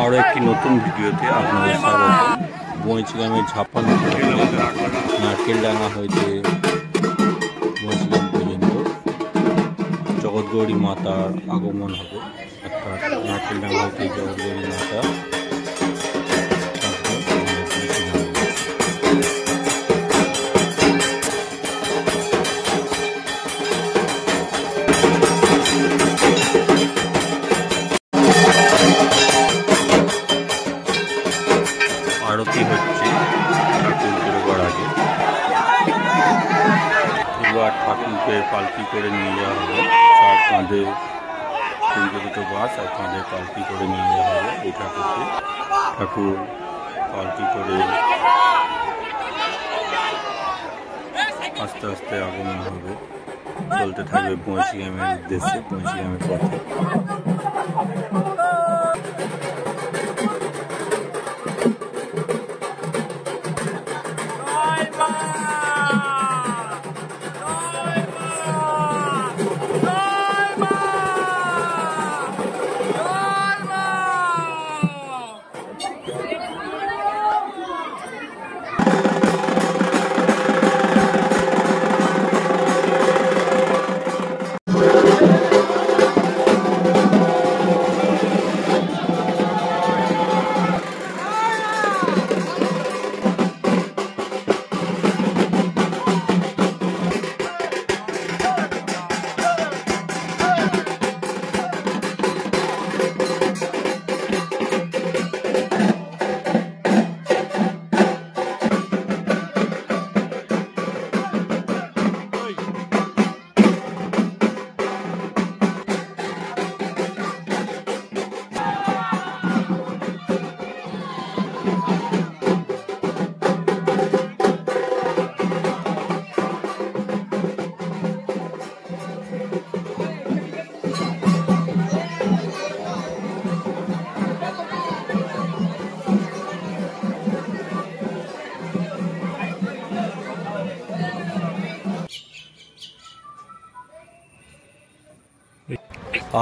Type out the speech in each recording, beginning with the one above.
আরো একটি নতুন ভিডিওতে আপনাদের স্বাগত। বঁইচিগ্রামের ঝাপান নারকেলডাঙ্গা হইতে বঁইচিগ্রাম পর্যন্ত জগৎগৌরী মাতার আগমন হবে, অর্থাৎ নারকেলডাঙ্গা হইতে জগৎগৌরী মাতা আরতি হচ্ছে ঠাকুর আগে। এবার ঠাকুরকে পালকি করে নিয়ে যাওয়া হবে, চার কাঁধে দুটো বাস আর কাঁধে পালকি করে নিয়ে যাওয়া হবে। এই ঠাকুরকে ঠাকুর পালকি করে আস্তে আস্তে আগমন হবে, চলতে থাকবে বঁইচিগ্রামের উদ্দেশ্যে, বঁইচিগ্রামের পথে।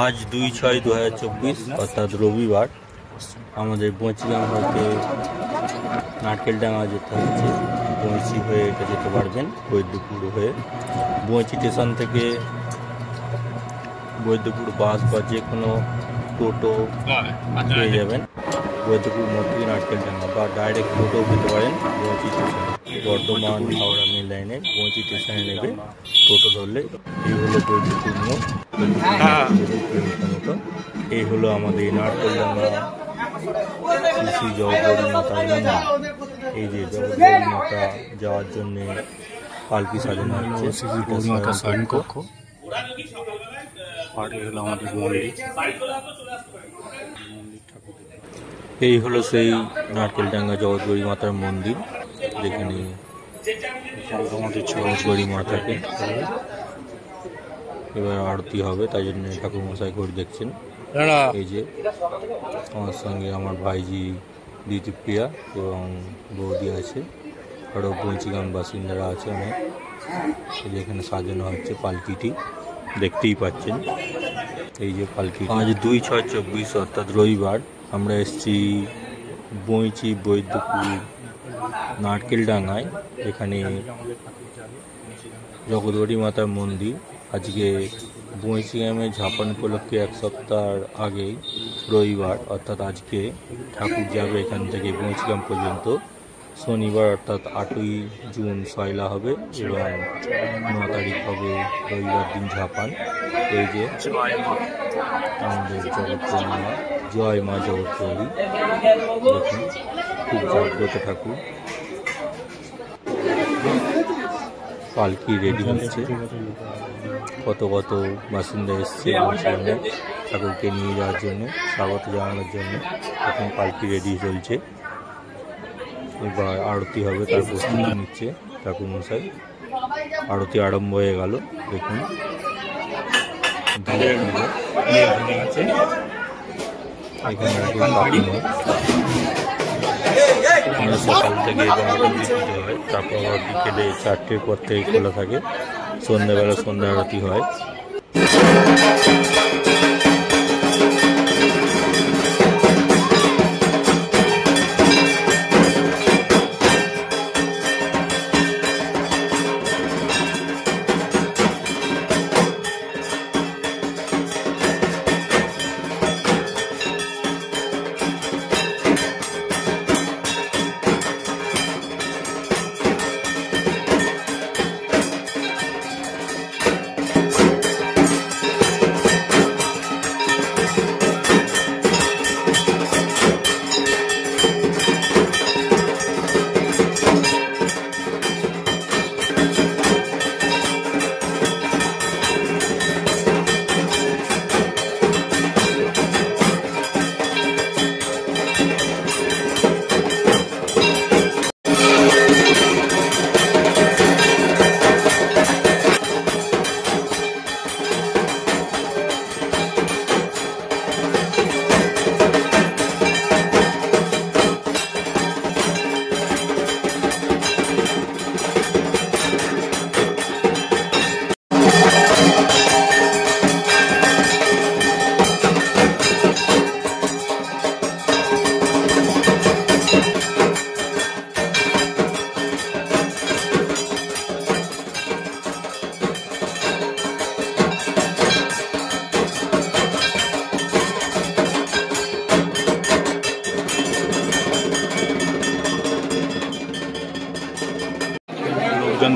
আজ 2/6/2024 অর্থাৎ রবিবার আমাদের বঁইচিগ্রাম হতে নারকেলডাঙ্গা যেতে হচ্ছে। বঁইচি হয়ে এটা যেতে পারবেন বৈদ্যপুর হয়ে। বঁইচি স্টেশন থেকে বৈদ্যপুর বাস বা যে কোনো টোটো পেয়ে যাবেন বৈদ্যপুর মধ্যে নারকেলডাঙ্গা, বা ডাইরেক্ট টোটো পেতে পারেন বঁইচি স্টেশন। বর্ধমান হাওড়া মেন লাইনে বঁইচি স্টেশনে নেবে টোটো ধরলে। এই হলো বৈদ্যপুর মোড়, মতো। এই হলো আমাদের নারকেলডাঙ্গা শ্রী জগৎগৌরী মাতার মন্দির। এই যে জগৎগৌরী মাতা যাওয়ার জন্য পালকি সাজানো হচ্ছে, এই হলো সেই নারকেলডাঙ্গা জগৎগৌরী মাতার মন্দির, যেখানে আমাদের জগৎগৌরী মাতাকে এবার আরতি হবে, তাই জন্য ঠাকুর মশাই করে দেখছেন। এই যে আমার সঙ্গে আমার ভাইজি দিদিপ্রিয়া এবং বৌদি আছে, আরও বঁইচিগ্রাম বাসিন্দারা আছে অনেক। যেখানে সাজানো হচ্ছে পালকিটি, দেখতেই পাচ্ছেন। এই যে পালকি। আজ 2/6/24 অর্থাৎ রবিবার আমরা এসেছি বঁইচি বৈদ্যপুর নারকেলডাঙ্গায়। এখানে জগৎগৌরী মাতার মন্দির। আজকে বঁইচিগ্রামের ঝাপান উপলক্ষে এক সপ্তাহ আগেই রবিবার অর্থাৎ আজকে ঠাকুর যাবে এখান থেকে বঁইচিগ্রাম পর্যন্ত। শনিবার অর্থাৎ 8ই জুন সয়লা হবে এবং 9 তারিখ হবে রবিবার দিন ঝাপান। এই যে আমাদের জগৎগৌরী মা, জয় মা জগৎগৌরী, দেখুন খুব জাগ্রত ঠাকুর। পালকি রেডি হচ্ছে। কত কত বাসিন্দা এসছে ঠাকুরকে নিয়ে যাওয়ার জন্য, স্বাগত জানানোর জন্য। এখন পালকি রেডি চলছে, এবার আরতি হবে তার প্রস্তুতি নিচ্ছে ঠাকুর মশাই। আরতি আরম্ভ হয়ে গেল। দেখুন এখানে সকাল থেকে পুজো হয়, তারপর বিকেলে 4টের পর থেকে খোলা থাকে। সন্ধ্যাবেলা সন্ধ্যা আরতি হয়।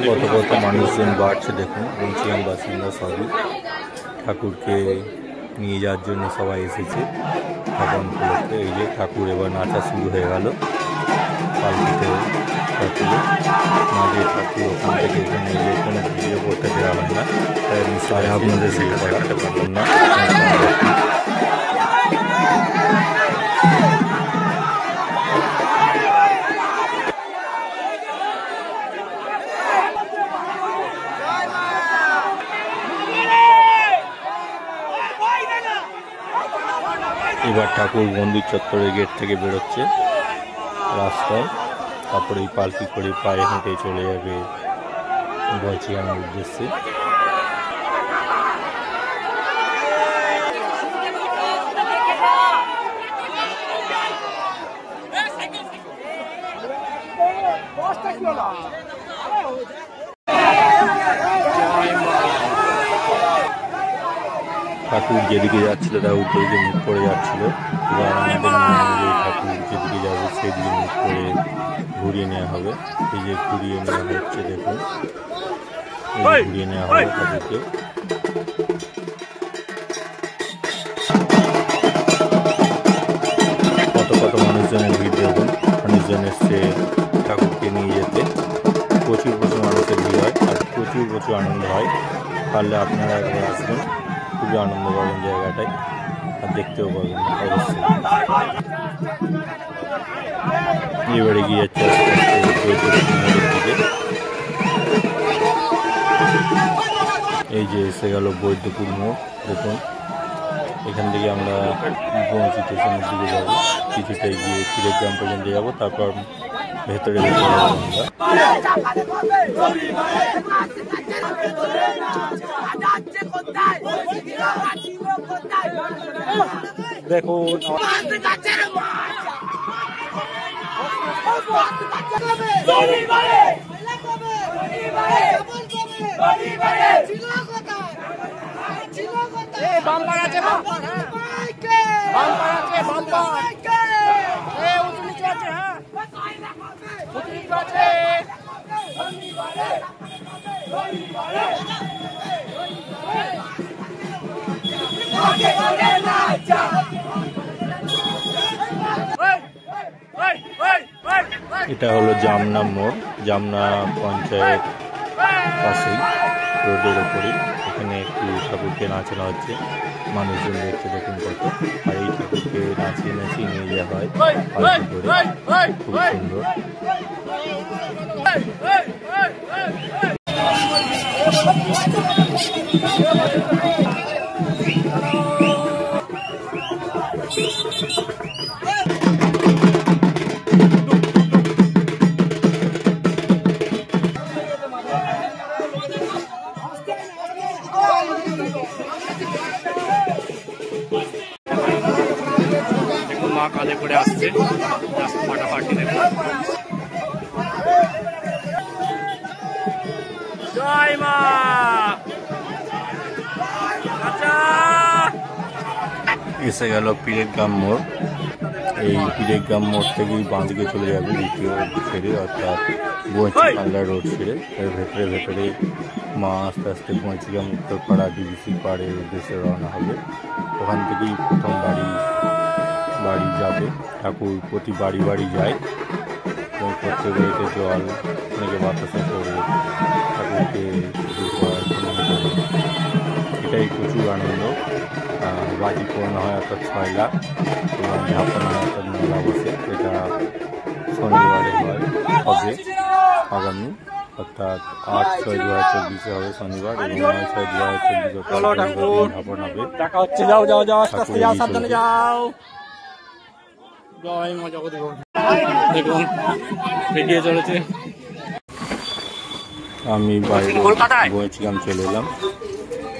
কত কত মানুষজন বাড়ছে দেখুন। বঞ্চিগাম বাসিন্দা সবই ঠাকুরকে নিয়ে যাওয়ার জন্য সবাই এসেছে ঠাকুর উপলক্ষে। এই যে ঠাকুর এবার নাচা শুরু হয়ে গেল পালকিতে। ঠাকুর মাঝে ঠাকুর ওখান থেকে এখানে যে কোনো ভিডিও করতে দেওয়া হয় না, তাই নিশ্চয় আপনাদের সেটা দেখাতে পারবেন না। এবার ঠাকুর মন্দির চত্বরের গেট থেকে বেরোচ্ছে রাস্তায়, তারপরে এই পালকি করে পায়ে হেঁটে চলে যাবে বঞ্চিগামের উদ্দেশ্যে। ঠাকুর যেদিকে যাচ্ছিল তার উপর দিকে মুখ করে যাচ্ছিল। এবার আমাদের ঠাকুর যেদিকে যাবে সেদিকে মুখ করে ঘুরিয়ে নেওয়া হবে। এই যে ঘুরিয়ে নেওয়া হচ্ছে দেখুন, ঘুরিয়ে নেওয়া হবে ঠাকুরকে। কত কত মানুষজনের ভিড় দেখুন। মানুষজন এসছে ঠাকুরকে নিয়ে যেতে। প্রচুর প্রচুর মানুষের ভিড় হয় আর প্রচুর প্রচুর আনন্দ হয়। পারলে আপনারা একবার আসবেন, খুবই আনন্দ পাবেন জায়গাটায় আর দেখতেও পাবেন অবশ্যই। এবারে গিয়ে যাচ্ছে দিকে। এই যে এসে গেল বৈদ্যপুর মোড় দেখুন। এখান থেকে আমরা পৌঁছি স্টেশনের দিকে যাব, কিছুটা গিয়ে ক্ষীরগ্রাম পর্যন্ত যাব, তারপর ভেতরে যাবো আমরা। দেখুন বাম্পার আছে, বাম্পার আছে, বাম্পার উঁচু নিচু আছে, হ্যাঁ উঁচু নিচু আছে। এটা হলো জামনা মোড়, জামনা পঞ্চায়েত পাশেই রোডের ওপরেই এখানে একটি ঠাকুরকে নাচানো হচ্ছে। মানুষজন দেখতে দেখুন কত। আর এই ঠাকুরকে নাচিয়ে নাচিয়ে নিয়ে যাওয়া হয় পালকি করে, খুব সুন্দর। মা কালে করে আসছে ফাটাফাটি দেখো। জয় মা। এসে গেল পীরেরগ্রাম মোড়। এই পীরেরগ্রাম মোড় থেকেই বাঁ দিকে চলে যাবে দ্বিতীয় ছেড়ে, অর্থাৎ বঞ্চিকান্দা রোড ছেড়ে। এর ভেতরে মা আস্তে আস্তে বঞ্চিগ্রাম উত্তরপাড়া ডিভিসি পাড়ের উদ্দেশ্যে রওনা হবে। ওখান থেকেই প্রথম বাড়ি যাবে। ঠাকুর প্রতি বাড়ি যায় এবং প্রত্যেক বাড়িতে জল, অনেকে বাতাসা করে ঠাকুরকে এটাই প্রচুর আনন্দ। বাজি পূর্ণ হয় অর্থাৎ 6 লাখ এবং ঝাপানো হয় অর্থাৎ মেলা বসে। এটা শনিবারে হবে আগামী, অর্থাৎ 8/6/2024 হবে শনিবার এবং 9/6/2024 ঝাপন হবে। দেখা হচ্ছে, যাও যাও যাও, আস্তে আস্তে যাও, সাবধানে যাও। জয় মা জগৎগৌরী। দেখুন এগিয়ে চলেছে। আমি বঞ্চিগ্রাম চলে এলাম।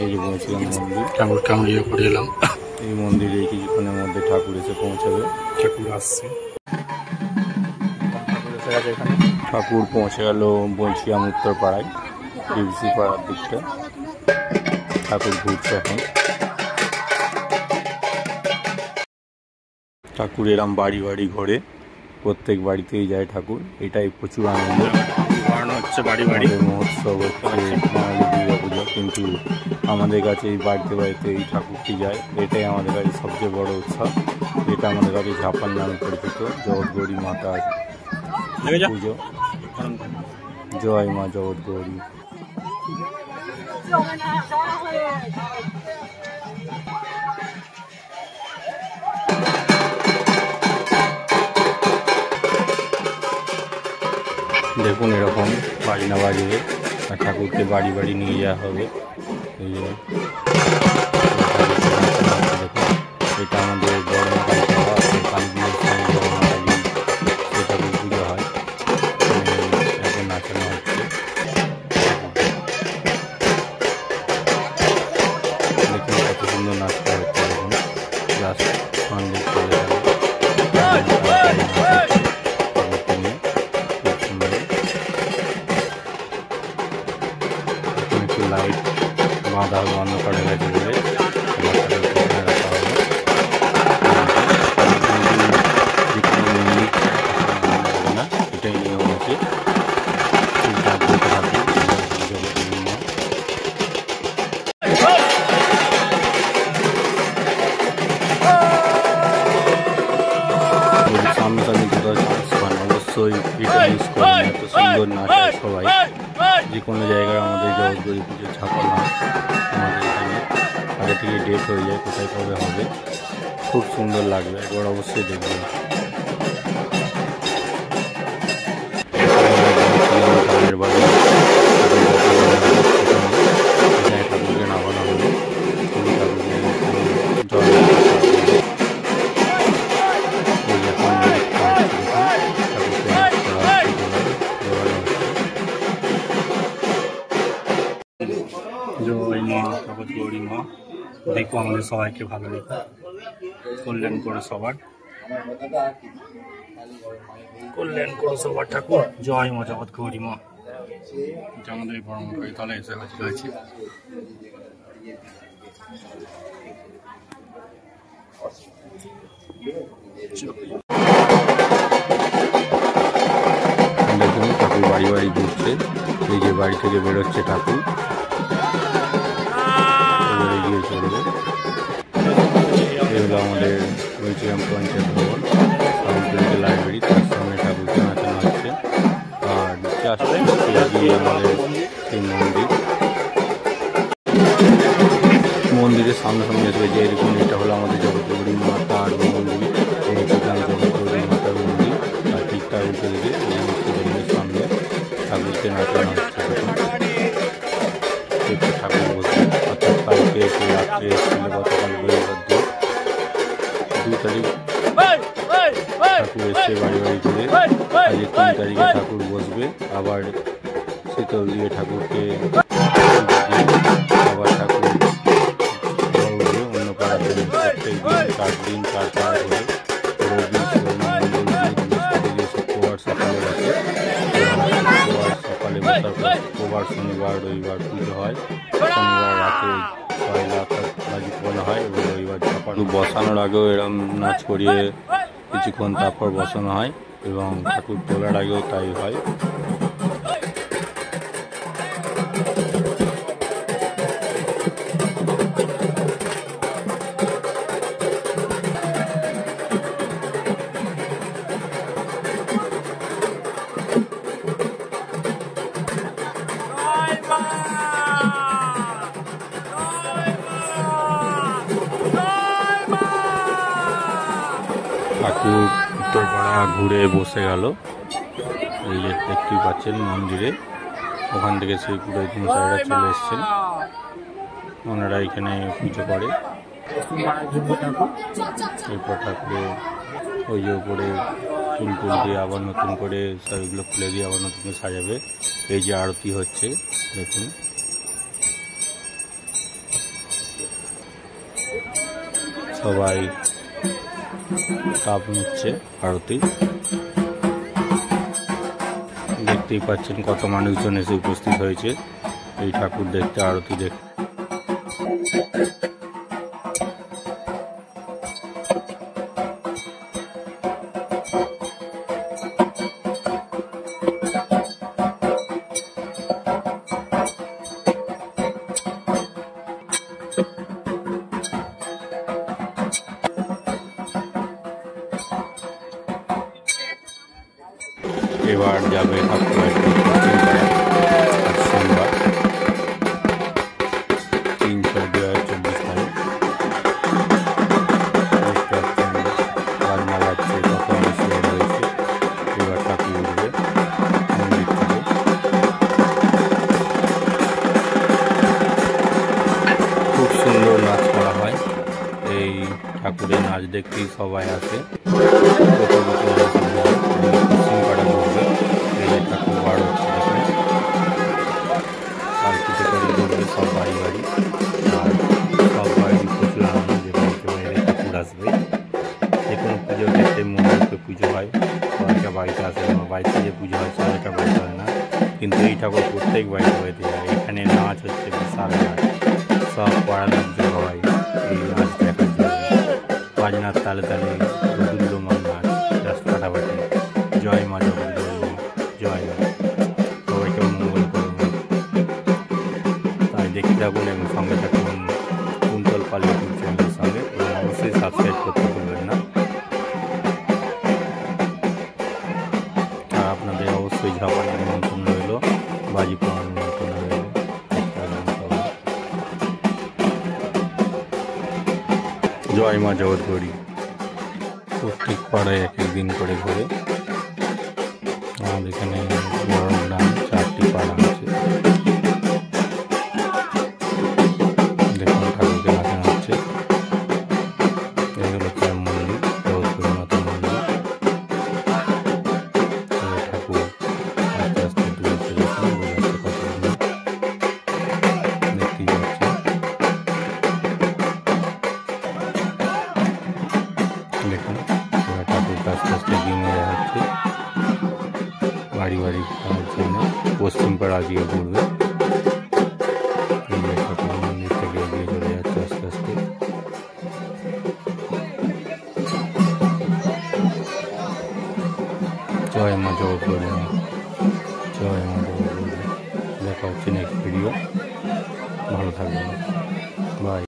এই যে বঞ্চিগ্রাম মন্দির, ঠাকুরকে আমরা ইয়ে করে এলাম। এই মন্দিরে কিছুক্ষণের মধ্যে ঠাকুর এসে পৌঁছাবে। ঠাকুর আসছে, ঠাকুর পৌঁছে গেল বঞ্চিগ্রাম উত্তরপাড়ায়, ডিভিসি পাড়ার দিকটা। ঠাকুর ঘুরছে এখন। ঠাকুর এরম বাড়ি ঘরে, প্রত্যেক বাড়িতেই যায় ঠাকুর। এটাই প্রচুর আনন্দ। হচ্ছে বাড়ি মহোৎসব হচ্ছে বাঙালি দুর্গা পুজো, কিন্তু আমাদের কাছে এই বাড়িতে এই ঠাকুরটি যায়। এটাই আমাদের কাছে সবচেয়ে বড় উৎসব। এটা আমাদের কাছে ঝাপান নামে পরিচিত, জগৎগৌরী মাতার পুজো। জয় মা জগৎগৌরী। দেখুন এরকম বাজনা বাজিয়ে ঠাকুরকে বাড়ি নিয়ে যাওয়া হবে। এই যে এটা আমাদের বড় মাতালি পাড়া, কালীপুজোর সময় বড় মাতালি সে ঠাকুর পুজো হয়। এখন নাচানো হচ্ছে। দেখুন কত সুন্দর নাচতে হচ্ছে। এখন জাস্ট সন্দেহ চলে যাবে। লাইট বাঁধা হবে অন্ধকারে লাইটে ধরে রাখা হবে। না এটাই নিয়ম আছে। সামনাসামনি কোথাও চান্স পান অবশ্যই এটা ইউজ করেন। এত সুন্দর নাচায় সবাই। যে কোনো জায়গায় আমাদের জগৎগৌরী পুজো ছাপানো হয় আমাদের এখানে, আগে থেকে ডেট হয়ে যায় কোথায় কবে হবে। খুব সুন্দর লাগবে, একবার অবশ্যই দেখবেন। ঠাকুরকে নামানো হলো, জল জয় মা জগৎগৌরী মা। দেখো আমাদের সবাইকে ভালো রেখো, কল্যাণ করো সবার, কল্যাণ করো সবার ঠাকুর। জয় মা জগৎগৌরী মা। এটা আমাদের বড় তলায় এসে হয়েছে। দেখুন ঠাকুর বাড়ি ঘুরছে। এই যে বাড়ি থেকে বেরোচ্ছে ঠাকুর, এবারে গিয়ে চলবে। এই হলো আমাদের বঞ্চিগ্রাম পঞ্চায়েত ভবন, সামনে লাইব্রেরি, তার সামনে ঠাকুরকে নাচানো হচ্ছে। আর জাস্ট গিয়ে আমাদের সেই নাচানো হচ্ছে ঠাকুর বসবে। অর্থাৎ কালকে এসে রাত্রে এসেছিল গতকাল রবিবার 2 তারিখ ঠাকুর এসছে বাড়ি বাড়ি করে। আজকে 3 তারিখে ঠাকুর বসবে। আবার শীতল দিয়ে ঠাকুরকে আবার ঠাকুর অন্য পাড়াতে প্রত্যেক দিন 4 দিন 4 পাড়া করে রবি শুক্রবার সকালে বসে। শুক্রবার সকালে বসার পর শুক্রবার শনিবার রবিবার পুজো হয়। শনিবার রাতে 6 লাখ বাজি পোড়ানো হয় এবং রবিবার সকাল বসানোর আগেও এরম নাচ করিয়ে কিছুক্ষণ তারপর বসানো হয় এবং ঠাকুর তোলার আগেও তাই হয়। ঠাকুর উত্তরপাড়া ঘুরে বসে গেল। এই যে দেখতেই পাচ্ছেন মন্দিরে, ওখান থেকে সেই পুরোহিত মশাইরা চলে এসছেন। ওনারা এখানে পুজো করে। এরপর ঠাকুরে ওই যে উপরে ফুল টুল দিয়ে আবার নতুন করে সবগুলো খুলে দিয়ে আবার নতুন করে সাজাবে। এই যে আরতি হচ্ছে দেখুন, সবাই তাপ নিচ্ছে আরতি। দেখতেই পাচ্ছেন কত মানুষজন এসে উপস্থিত হয়েছে এই ঠাকুর দেখতে, আরতি দেখতে। এবার যাবে ঠাকুর সোমবার 3/4/2024 তারিখ। রান্না বাড়ছে, কত মানুষ রয়েছে। এবার ঠাকুর উঠবে মন্দির থেকে। খুব সুন্দর নাচ করা হয়। এই ঠাকুরের নাচ দেখতেই সবাই আসে। পশ্চিমপাড়া ঘুরবে, ঠাকুর বার হচ্ছে দেখুন। পালকিতে করে ঘুরবে সব বাড়ি বাড়ি, আর সব বাড়ি প্রচুর আনন্দ যে বাড়িতে বাইরে ঠাকুর আসবে। যে কোনো পুজোর ক্ষেত্রে মন্দিরে পুজো হয়, সবাইটা বাড়িতে আসে। আমার বাড়িতে যে পুজো হয় সবাইটা বাড়িতে হয় না, কিন্তু এই ঠাকুর প্রত্যেক বাড়িতে বাড়িতে যায়। এখানে নাচ হচ্ছে বিশাল নাচ, সব পাড়ার লোকজন হয় এই নাচ দেখার জন্য। বাজনার তালে তালে দুর্লমান নাচ, জাস্ট ফাটাফাটি। জয় মা জগদ্ধাত্রী, জয় মা, সবাইকে মঙ্গল করুন। তাই দেখতে থাকুন এবং সঙ্গে থাকুন কুন্তল পাল ইউটিউব চ্যানেলের সঙ্গে, এবং অবশ্যই সাবস্ক্রাইব করতে ভুলবেন না। আর আপনাদের অবশ্যই ঝাপানের নিমন্ত্রণ রইল, বাজি পোড়ানোর নিমন্ত্রণ রইল। জয় মা জগদ্ধাত্রী। প্রত্যেক পাড়ায় এক এক দিন করে ঘুরে। আমাদের এখানে বড় গ্রাম 4টি পাড়া আছে। দেখুন ঠাকুরকে নাচানো হচ্ছে। এগুলো হচ্ছে মন্দির, জগদ্ধাত্রী মাতা মন্দির। ঠাকুর আস্তে আস্তে দূরে চলে যাচ্ছে, বোঝাচ্ছে কত দেখতেই পাচ্ছে। দেখুন ঠাকুর আস্তে আস্তে দিনে হচ্ছে বাড়ি বাড়ি খাওয়ার জন্য। পশ্চিম পাড়া দিয়ে ঘুরবে। ঠাকুর মন্দির থেকে এগিয়ে চলে যাচ্ছে আস্তে আস্তে। জয় মা জগদ্ধাত্রী, জয় মা জগদ্ধাত্রী। দেখা হচ্ছে নেক্সট ভিডিও। ভালো থাকবেন, বাই।